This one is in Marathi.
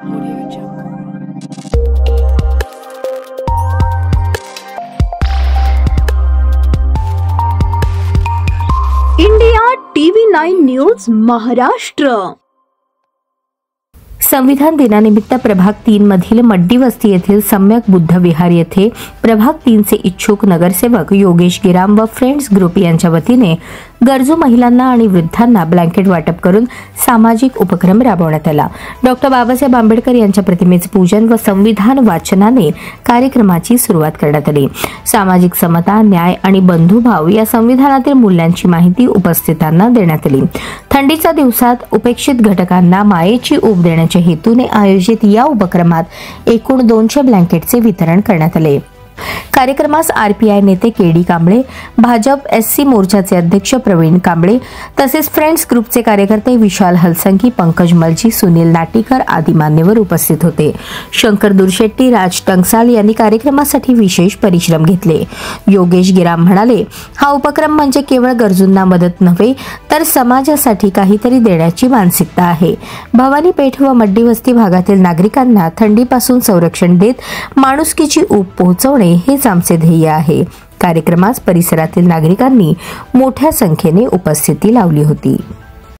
India TV9 news Maharashtra. संविधान दिनानिमित्त प्रभाग 3 मधील मड्डी वस्ती येथील सम्यक बुद्ध विहार येथे प्रभाग 3 चे इच्छुक नगरसेवक योगेश गिराम व फ्रेंड्स ग्रुप यांच्या वतीने गरजू महिलांना आणि वृद्धांना ब्लँकेट वाटप करून सामाजिक उपक्रम राबवण्यात आला। डॉक्टर बाबासाहेब आंबेडकर यांच्या प्रतिमेचे पूजन व संविधान वाचनाने कार्यक्रमाची सुरुवात करण्यात आली। सामाजिक समता, न्याय आणि बंधुभाव या संविधानातील मूल्यांची माहिती उपस्थितांना देण्यात आली। थंडीच्या दिवसात उपेक्षित घटकांना मायेची ऊब देण्याच्या हेतूने आयोजित या उपक्रमात एकूण 200 ब्लँकेटचे वितरण करण्यात आले। कार्यक्रमास RPI नेते KD कांबळे, भाजप SC मोर्चाचे अध्यक्ष प्रवीण कांबळे तसेच फ्रेंड्स ग्रुपचे कार्यकर्ते विशाल हलसंगी, पंकज मलजी, सुनील नाटीकर आदी मान्यवर उपस्थित होते। शंकर दुरशेट्टी, राज टंगसाल यांनी कार्यक्रमासाठी विशेष परिश्रम घेतले। योगेश गिराम म्हणाले, हा उपक्रम म्हणजे केवळ गरजूंना मदत नव्हे तर समाजासाठी काहीतरी देण्याची मानसिकता आहे। भवानी पेठ व मड्डी वस्ती भागातील नागरिकांना थंडीपासून संरक्षण देत माणुसकीची ऊब पोहोचवणे हेच आमचे ध्येय आहे। कार्यक्रमास परिसरातील नागरिकांनी मोठ्या संख्येने उपस्थिती लावली होती।